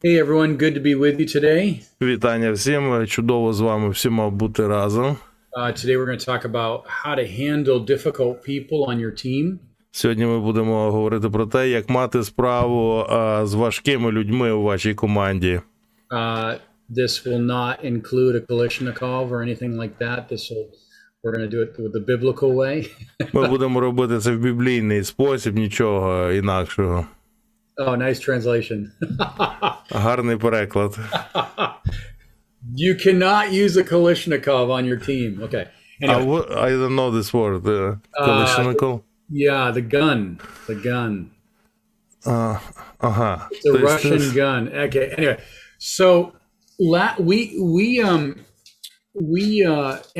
Hey everyone, good to be with you today. Вітання всім, чудово з вами всіма бути разом. Today we're going to talk about how to handle difficult people on your team. Сьогодні ми будемо говорити про те, як мати справу з важкими людьми у вашій команді. This will not include a Kalashnikov or anything like that. We're going to do it the biblical way. Ми будемо робити це в біблійний спосіб, нічого інакшого. Oh, nice translation. Гарний переклад. You cannot use a Kalashnikov on your team. Okay. Anyway. I don't know this word. Kalashnikov? Yeah, the gun. The gun. It's a Russian gun. Okay. Anyway, so we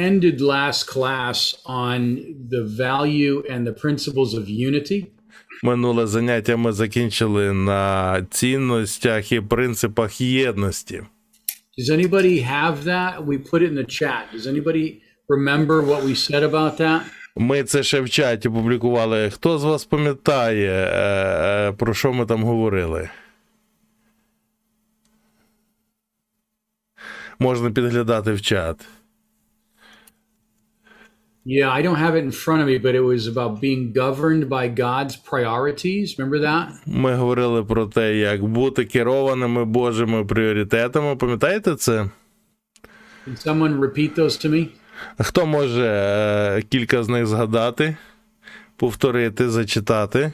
ended last class on the value and the principles of unity. Минуле заняття ми закінчили на цінностях і принципах єдності. Does anybody have that? We put it in the chat. Does anybody remember what we said about that? Ми це ще в чаті публікували. Хто з вас пам'ятає, про що ми там говорили? Можна підглядати в чат. Yeah, I don't have it in front of me, but it was about being governed by God's priorities. Remember that? Ми говорили про те, як бути керованими Божими пріоритетами. Пам'ятаєте це? Can someone repeat those to me? Хто може кілька з них згадати, повторити, зачитати?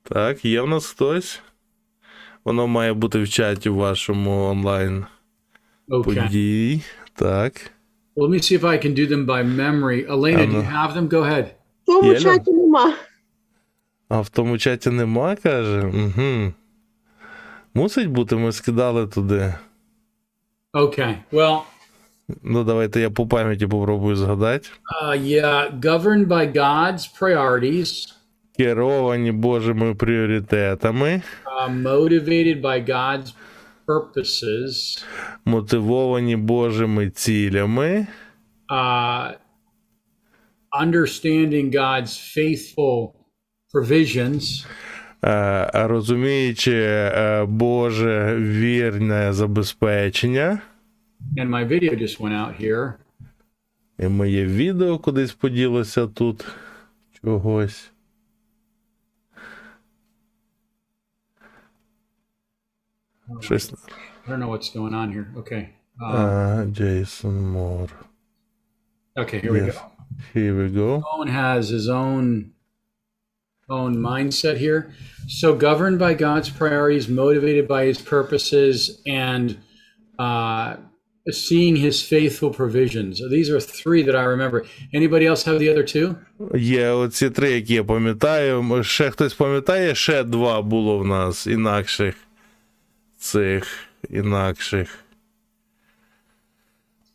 Так, є в нас хтось? Воно має бути в чаті в вашому онлайн. Подій. Так. Well, let me see if I can do them by memory. Elena, do you have them? Go ahead. В тому чаті нема. А в тому чаті нема, каже? Угу. Мусить бути, ми скидали туди. Okay, well... Ну, давайте я по пам'яті попробую згадати. Yeah, governed by God's priorities. Керовані Божими пріоритетами. Motivated by God's purposes. Мотивовані Божими цілями. Understanding God's faithful provisions. Розуміючи Боже вірне забезпечення. And my video just went out here. І моє відео кудись поділося тут чогось. Щось. I don't know what's going on here. Okay. Jason Moore. Okay, here we go. Here we go. Owen has his own mindset here. So governed by God's priorities, motivated by his purposes, and seeing his faithful provisions. These are three that I remember. Anybody else have the other two? Є оці три, які я пам'ятаю. Ще хтось пам'ятає? Ще два було в нас інакших. Інакших.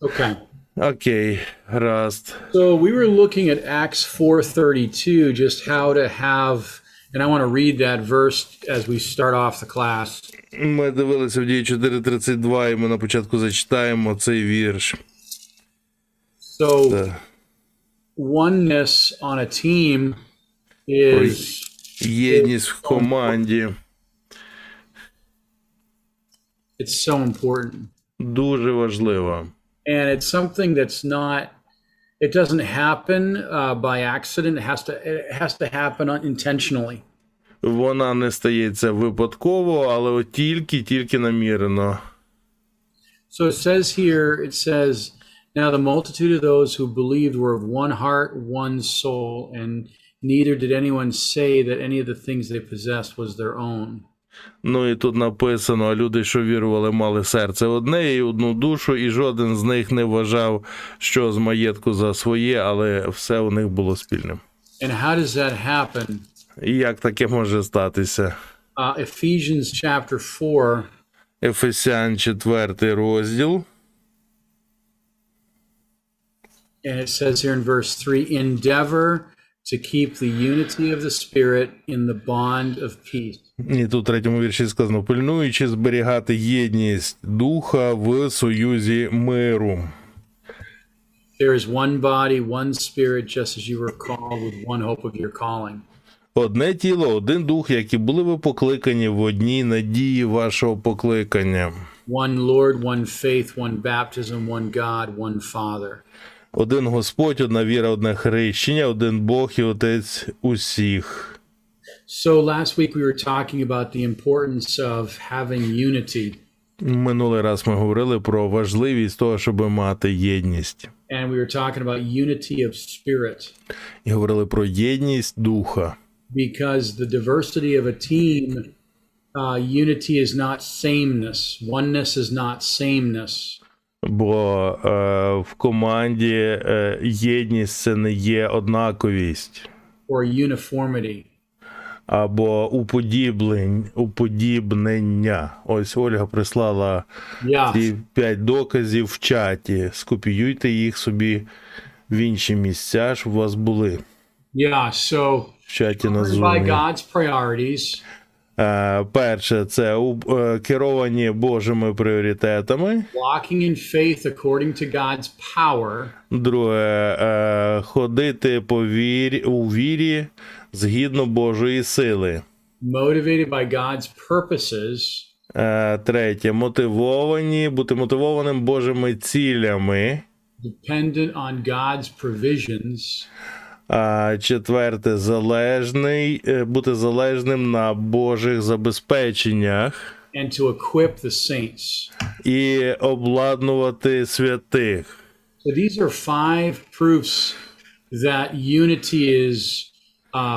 Okay. Окей, гаразд. So we were looking at Acts 4:32, just how to have, and I want to read that verse as we start off the class. Ми дивилися в Дії 4:32, і ми на початку зачитаємо цей вірш. So oneness on a team is єдність в команді. It's so important. Дуже важливо. And it's something that's not, it doesn't happen by accident. It has to happen intentionally. Вона не стається випадково, але от тільки намірено. So it says, now the multitude of those who believed were of one heart, one soul, and neither did anyone say that any of the things they possessed was their own. Ну і тут написано, а люди, що вірували, мали серце одне і одну душу, і жоден з них не вважав, що з маєтку за своє, але все у них було спільним. And how does that happen? І як таке може статися? Ephesians chapter 4. Ефесян 4 розділ. And it says here in verse 3, endeavor to keep the unity of the Spirit in the bond of peace. І тут в третьому вірші сказано, пильнуючи зберігати єдність духа в союзі миру. There is one body, one spirit, just as you were called with one hope of your calling. Одне тіло, один дух, які були ви покликані в одній надії вашого покликання. One Lord, one faith, one baptism, one God, one Father. Один Господь, одна віра, одне хрещення, один Бог і Отець усіх. So last week we were talking about the importance of having unity. Минулий раз ми говорили про важливість того, щоб мати єдність. And we were talking about unity of spirit. І говорили про єдність духа. Because the diversity of a team, unity is not sameness. Oneness is not sameness. Бо в команді єдність – це не є однаковість. Or uniformity. Або уподібнення. Ось Ольга прислала ці 5 доказів в чаті. Скопіюйте їх собі в інші місця, щоб у вас були. So в чаті на by Zoom. God's priorities. Перше, це керовані Божими пріоритетами. Walking in faith according to God's power. Друге, ходити у вірі згідно Божої сили. Motivated by God's purposes. Третє, бути мотивованим Божими цілями. Dependent on God's provisions. Четверте, бути залежним на Божих забезпеченнях. And to equip the saints. І обладнувати святих. So these are 5 proofs that unity is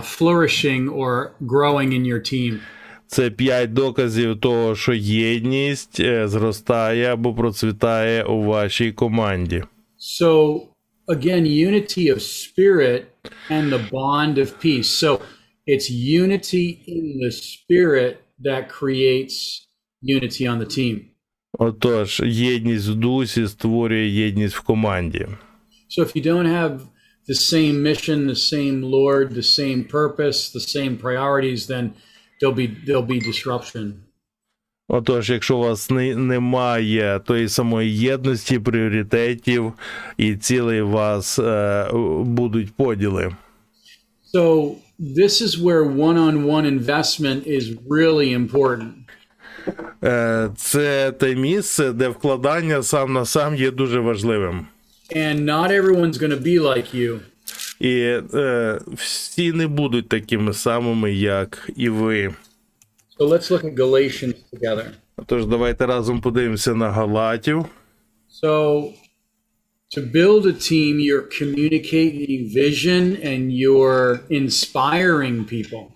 flourishing or growing in your team. Це 5 доказів того, що єдність зростає або процвітає у вашій команді. So again, unity of spirit and the bond of peace. So it's unity in the spirit that creates unity on the team. Отож, єдність в дусі створює єдність в команді. So if you don't have the same mission, the same Lord, the same purpose, the same priorities, then there'll be disruption. Отож, якщо у вас немає тої самої єдності, пріоритетів і цілей, у вас будуть поділи. So this is where one-on-one investment is really important. Це те місце, де вкладання сам на сам є дуже важливим. And not everyone's going to be like you. І всі не будуть такими самими, як і ви. So let's look at Galatians together. Тож давайте разом подивимося на Галатів. So to build a team, you're communicating vision and you're inspiring people.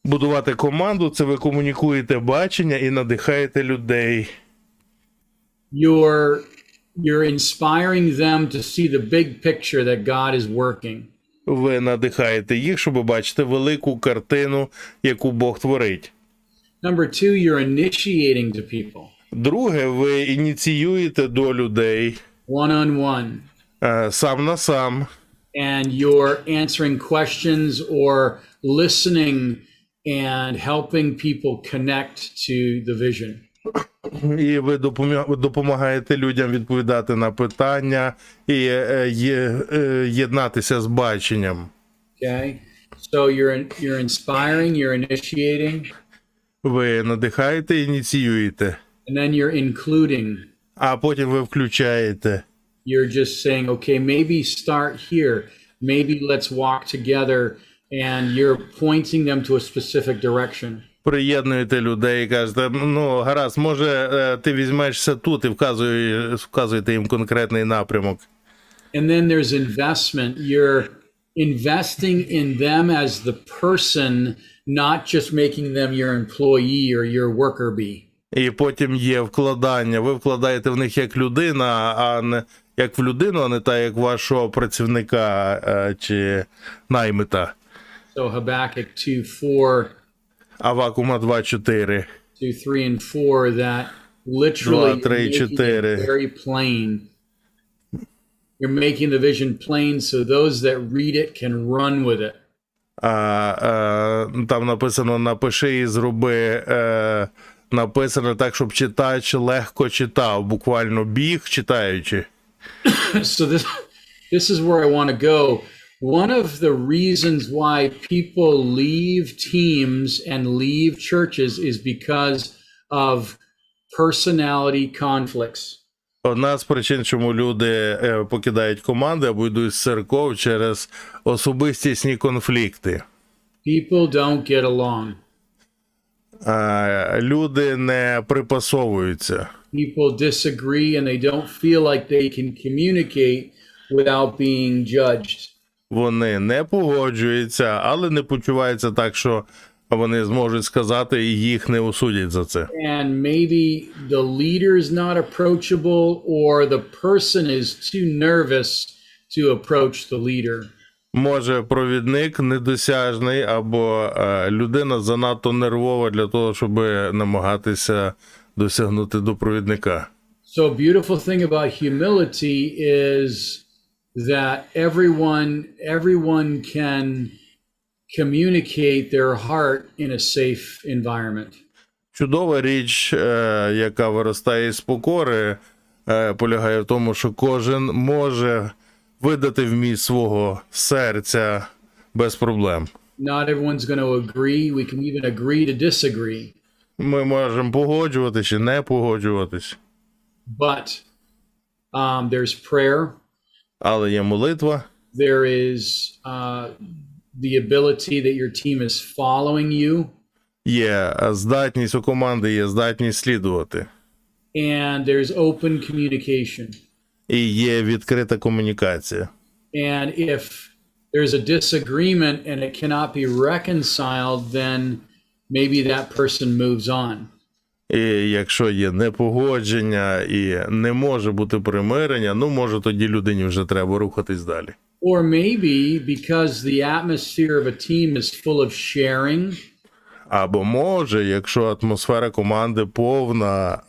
Будувати команду – це ви комунікуєте бачення і надихаєте людей. You're inspiring them to see the big picture that God is working. Ви надихаєте їх, щоб бачити велику картину, яку Бог творить. Number 2, you're initiating to people. Друге, ви ініціюєте до людей. One-on-one. Сам на сам. And you're answering questions or listening and helping people connect to the vision. І ви допомагаєте людям відповідати на питання і єднатися з баченням. Okay? So you're inspiring, you're initiating. Ви надихаєте, ініціюєте. And then you're including. А потім ви включаєте. You're just saying, okay, maybe start here. Maybe let's walk together. And you're pointing them to a specific direction. Приєднуєте людей і кажете, гаразд, може ти візьмешся тут і вказуєте їм конкретний напрямок. And then there's investment. You're investing in them as the person, not just making them your employee or your worker bee. І потім є вкладання. Ви вкладаєте в них як людина, а не як в людину, а не так, як вашого працівника чи наймита. So Habakkuk 2:4. Авакума 2:4. 2, 3, and 4, that literally you're making it very plain. You're making the vision plain so those that read it can run with it. Там написано «напиши і зроби», написано так, щоб читач легко читав, буквально біг читаючи. So this is where I want to go. one of the reasons why people leave teams and leave churches is because of personality conflicts. Одна з причин, чому люди покидають команди або йдуть з церков через особистісні конфлікти. People don't get along. Люди не припасовуються. People disagree and they don't feel like they can communicate without being judged. Вони не погоджуються, але не почуваються так, що вони зможуть сказати і їх не осудять за це. And maybe the leader is not approachable or the person is too nervous to approach the leader. Може, провідник недосяжний або людина занадто нервова для того, щоб намагатися досягнути до провідника. So a beautiful thing about humility is that everyone can communicate their heart in a safe environment. Чудова річ, яка виростає з покори, полягає в тому, що кожен може видати вміст свого серця без проблем. Not everyone's going to agree. We can even agree to disagree. Ми можемо погоджуватися чи не погоджуватись. But there's prayer. Але є молитва. There is the ability that your team is following you. Є здатність у команди, є здатність слідувати. And there's open communication. І є відкрита комунікація. And if there's a disagreement and it cannot be reconciled, then maybe that person moves on. І якщо є непогодження і не може бути примирення, може тоді людині вже треба рухатись далі. Or maybe because the atmosphere of a team is full of sharing. Або може, якщо атмосфера команди повна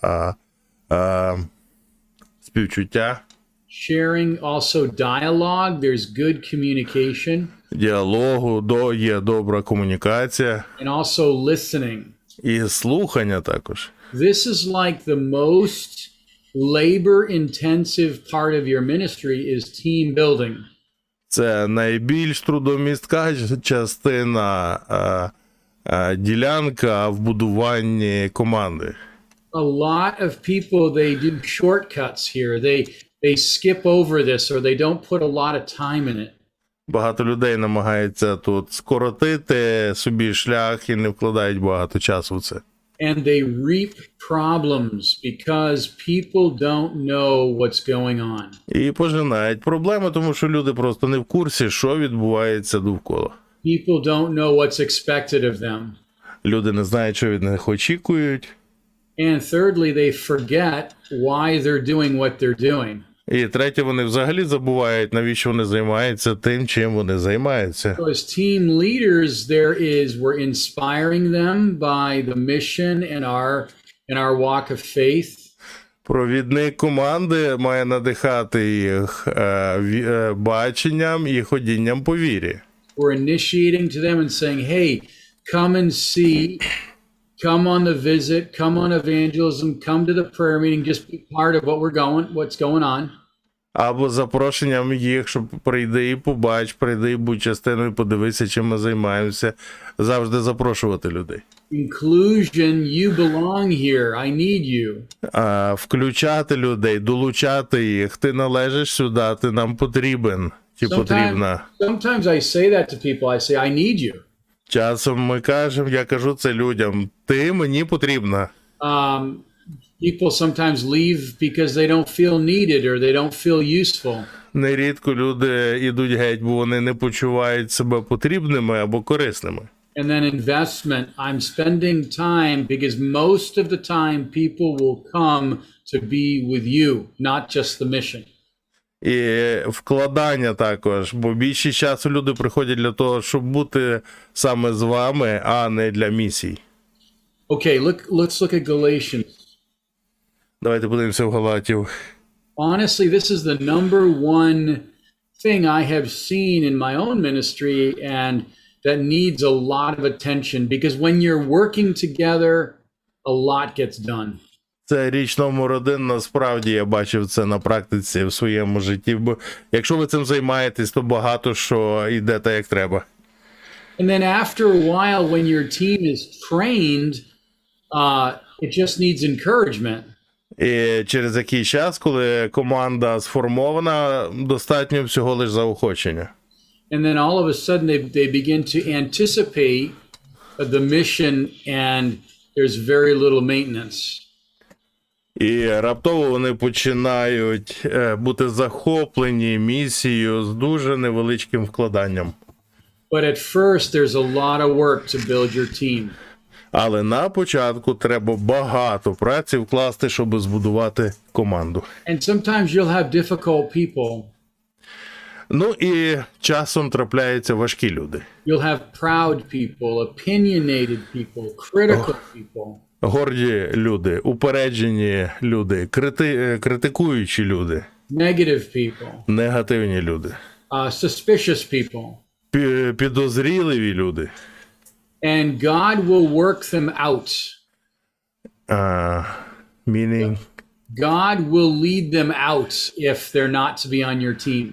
співчуття. Sharing, also dialogue, there's good communication. Діалогу, є добра комунікація. And also listening. І слухання також. This is like the most labor-intensive part of your ministry is team building. Це найбільш трудомістка частина, ділянка в будуванні команди. A lot of people, they do shortcuts here. They skip over this or they don't put a lot of time in it. Багато людей намагаються тут скоротити собі шлях і не вкладають багато часу в це. And they reap problems because people don't know what's going on. І пожинають проблеми, тому що люди просто не в курсі, що відбувається довкола. People don't know what's expected of them. Люди не знають, що від них очікують. And thirdly, they forget why they're doing what they're doing. І третє, вони взагалі забувають, навіщо вони займаються тим, чим вони займаються. So as team leaders, we're inspiring them by the mission and our walk of faith. Провідник команди має надихати їх баченням і ходінням по вірі. We're initiating to them and saying, hey, come and see, come on the visit, come on evangelism, come to the prayer meeting, just be part of what's going on. Або запрошенням їх, щоб прийди і побач, прийди і будь частиною, подивися, чим ми займаємося. Завжди запрошувати людей. Inclusion, you belong here, I need you. Включати людей, долучати їх. Ти належиш сюди, ти нам потрібен. Чи потрібна. Sometimes I say that to people, I say, I need you. Часом я кажу це людям, ти мені потрібна. People sometimes leave because they don't feel needed or they don't feel useful. Нерідко люди йдуть геть, бо вони не почувають себе потрібними або корисними. And then investment, I'm spending time because most of the time people will come to be with you, not just the mission. І вкладання також, бо більшість часу люди приходять для того, щоб бути саме з вами, а не для місій. Okay, let's look at Galatians. Давайте подивимося в Галатів. Honestly, this is the number one thing I have seen in my own ministry and that needs a lot of attention because when you're working together, a lot gets done. Це річ номер один. Насправді я бачив це на практиці в своєму житті. Бо якщо ви цим займаєтесь, то багато що йде так, як треба. And then after a while, when your team is trained, it just needs encouragement. І через який час, коли команда сформована, достатньо всього лише заохочення. And then all of a sudden they begin to anticipate the mission and there's very little maintenance. І раптово вони починають бути захоплені місією з дуже невеличким вкладанням. But at first there's a lot of work to build your team. Але на початку треба багато праці вкласти, щоб збудувати команду. And sometimes you'll have difficult people. Ну і часом трапляються важкі люди. You'll have proud people, opinionated people, critical people. Горді люди, упереджені люди, критикуючі люди, Negative people, негативні люди, suspicious people. Підозріливі люди. And God will work them out. Meaning? God will lead them out if they're not to be on your team.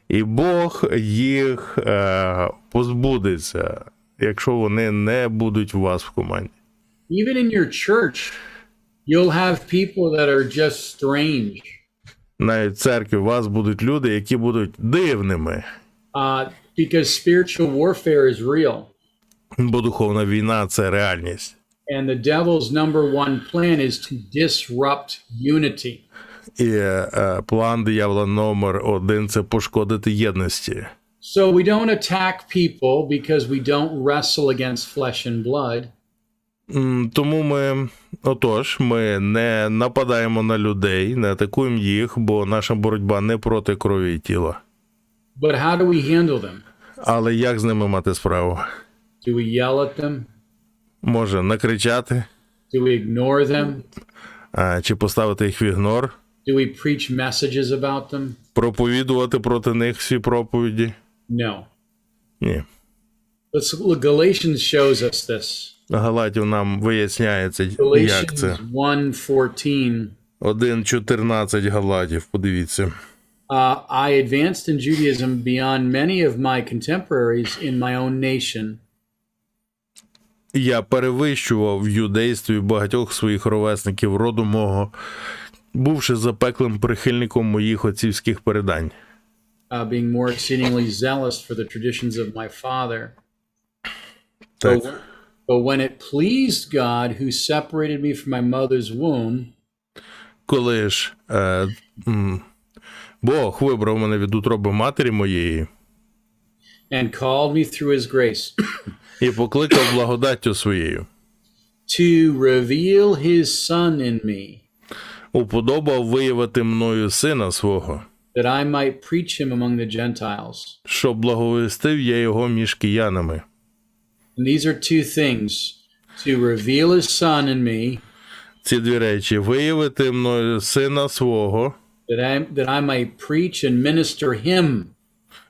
І Бог їх позбудеться, якщо вони не будуть у вас в команді. Even in your church, you'll have people that are just strange. Навіть в церкві у вас будуть люди, які будуть дивними. Because spiritual warfare is real. Бо духовна війна – це реальність. And the devil's number one plan is to disrupt unity. І план диявола номер один – це пошкодити єдності. So we don't attack people because we don't wrestle against flesh and blood. Тому ми не нападаємо на людей, не атакуємо їх, бо наша боротьба не проти крові і тіла. But how do we handle them? Але як з ними мати справу? Do we yell at them? Може накричати? Do we ignore them? Чи поставити їх в ігнор? Do we preach messages about them? Проповідувати проти них всі проповіді? No. Ні. Look, Galatians shows us this. Галатів нам виясняється, як це. Galatians 1:14. 1:14 Галатів, подивіться. I advanced in Judaism beyond many of my contemporaries in my own nation. Я перевищував в юдействі багатьох своїх ровесників роду мого, бувши запеклим прихильником моїх отцівських передань. Being more exceedingly zealous for the traditions of my father. Так. But when it pleased God, who separated me from my mother's womb, коли ж Бог вибрав мене від утроби матері моєї and called me through his grace і покликав благодаттю своєю, to reveal his son in me, уподобав виявити мною сина свого, that I might preach him among the Gentiles. щоб благовістив я його між киянами. And these are two things, to reveal his son in me, Ці дві речі: виявити мною сина свого, that I might preach and minister him.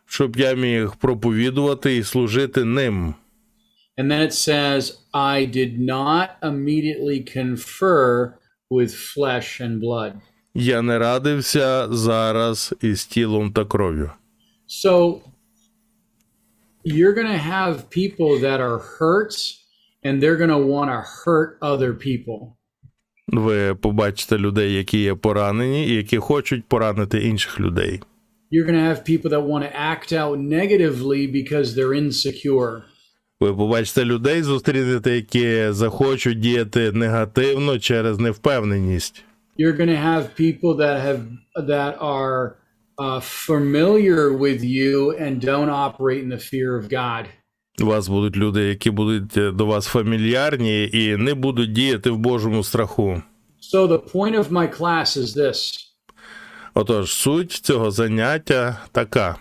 щоб я міг проповідувати і служити ним. And then it says, I did not immediately confer with flesh and blood. Я не радився зараз із тілом та кров'ю. So you're going to have people that are hurt and they're going to want to hurt other people. Ви побачите людей, які є поранені і які хочуть поранити інших людей. You're going to have people that want to act out negatively because they're insecure. Ви побачите людей, зустрінете, які захочуть діяти негативно через невпевненість. You're going to have people that are familiar with you and don't operate in the fear of God. У вас будуть люди, які будуть до вас фамільярні і не будуть діяти в Божому страху. So the point of my class is this. Отож, суть цього заняття така.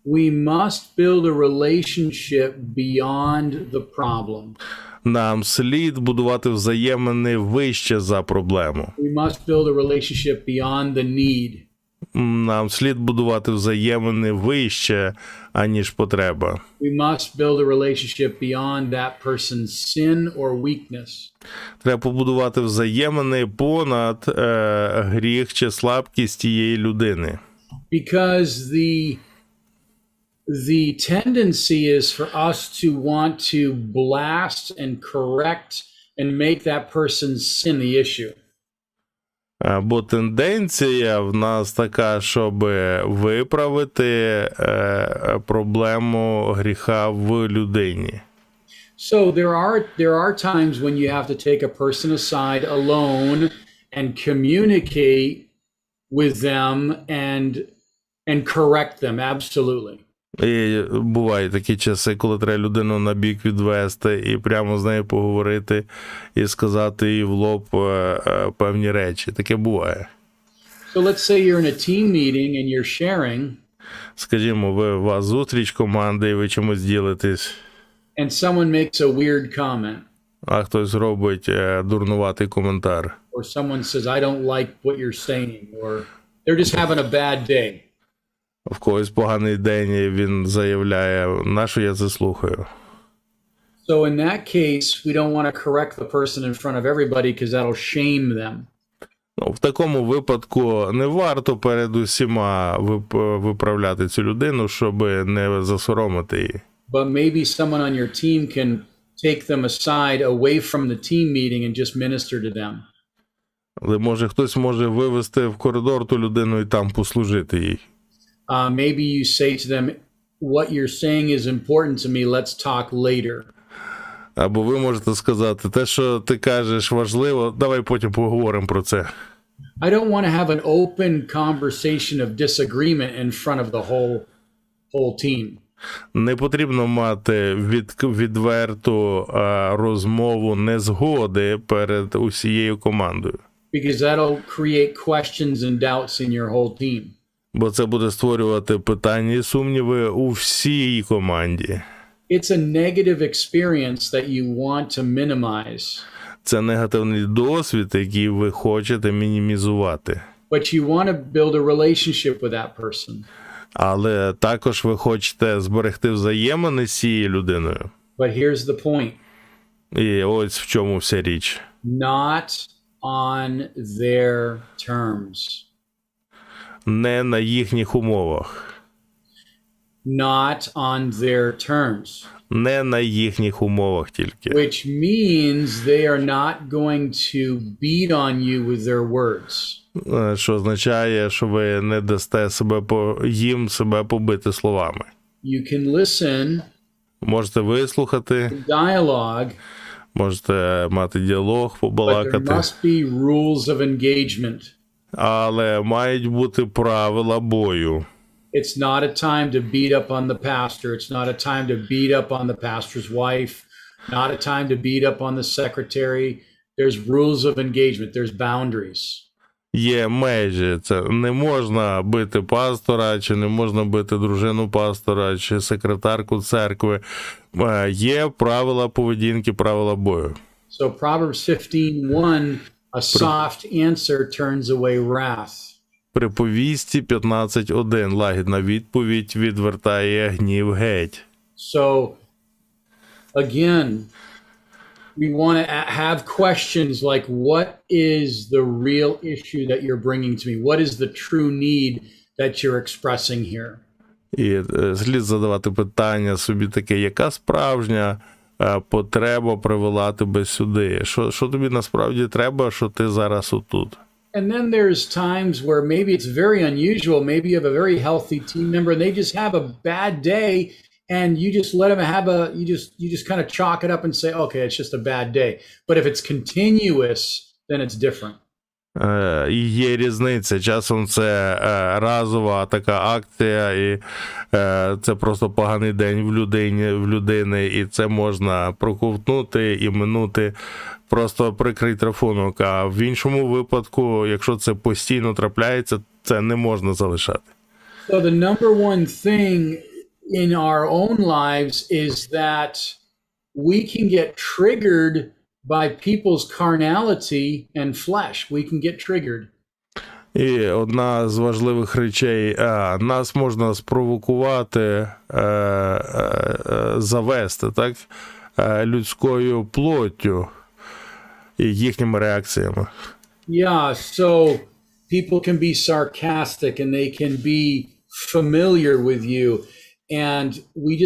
We must build a relationship beyond the problem. Нам слід будувати взаємини вище за проблему. We must build a relationship beyond the need. Нам слід будувати взаємини вище, аніж потреба. We must build a relationship beyond that person's sin or weakness. Треба побудувати взаємини понад гріх чи слабкість тієї людини. Because the tendency is for us to want to blast and correct and make that person's sin the issue. Бо тенденція в нас така, щоб виправити проблему гріха в людині. So there are times when you have to take a person aside alone and communicate with them and correct them, absolutely. І бувають такі часи, коли треба людину на бік відвести і прямо з нею поговорити і сказати їй в лоб певні речі. Таке буває. So let's say you're in a team meeting and you're sharing, Скажімо, у вас зустріч команди і ви чимось ділитесь, and someone makes a weird comment, а хтось робить дурнуватий коментар. or someone says, I don't like what you're saying, or they're just having a bad day. В когось поганий день і він заявляє, на що я це слухаю. So in that case, we don't want to correct the person in front of everybody because that'll shame them. В такому випадку не варто перед усіма виправляти цю людину, щоб не засоромити її. But maybe someone on your team can take them aside away from the team meeting and just minister to them. Але може хтось може вивести в коридор ту людину і там послужити їй. Maybe you say to them, what you're saying is important to me, let's talk later. Або ви можете сказати, те, що ти кажеш, важливо, давай потім поговоримо про це. I don't want to have an open conversation of disagreement in front of the whole team. Не потрібно мати відверту розмову незгоди перед усією командою. Because that'll create questions and doubts in your whole team. Бо це буде створювати питання і сумніви у всій команді. It's a negative experience that you want to minimize. Це негативний досвід, який ви хочете мінімізувати. But you want to build a relationship with that person. Але також ви хочете зберегти взаємини з цією людиною. But here's the point. І ось в чому вся річ. Not on their terms. Не на їхніх умовах. Not on their terms. Не на їхніх умовах тільки. Which means they are not going to beat on you with their words. Що означає, що ви не дасте їм себе побити словами. You can listen. Можете вислухати. Dialogue. Можете мати діалог, But there побалакати. must be rules of engagement. Але мають бути правила бою. It's not a time to beat up on the pastor. It's not a time to beat up on the pastor's wife. Not a time to beat up on the secretary. There's rules of engagement. There's boundaries. Є межі. Це не можна бити пастора, чи не можна бити дружину пастора, чи секретарку церкви. Є правила поведінки, правила бою. So Proverbs 15:1, a soft answer turns away wrath. Приповісті 15:1. Лагідна відповідь відвертає гнів геть. So again, we want to have questions like, what is the real issue that you're bringing to me? What is the true need that you're expressing here? І слід задавати питання собі таке, яка справжня потреба привела тебе сюди? Що тобі насправді треба, що ти зараз отут? And then there's times where maybe it's very unusual. Maybe you have a very healthy team member and they just have a bad day and you just let them have you just kind of chalk it up and say, okay, it's just a bad day. But if it's continuous, then it's different. Є різниця. Часом це разова така акція, і це просто поганий день в людини, і це можна проковтнути і минути, просто прикрити рахунок. А в іншому випадку, якщо це постійно трапляється, це не можна залишати. So the number one thing in our own lives is that we can get triggered by people's carnality and flesh. We can get triggered. І одна з важливих речей, нас можна спровокувати, завести, так, людською плоттю і їхніми реакціями. Yeah, so people can be sarcastic and they can be familiar with you. And we just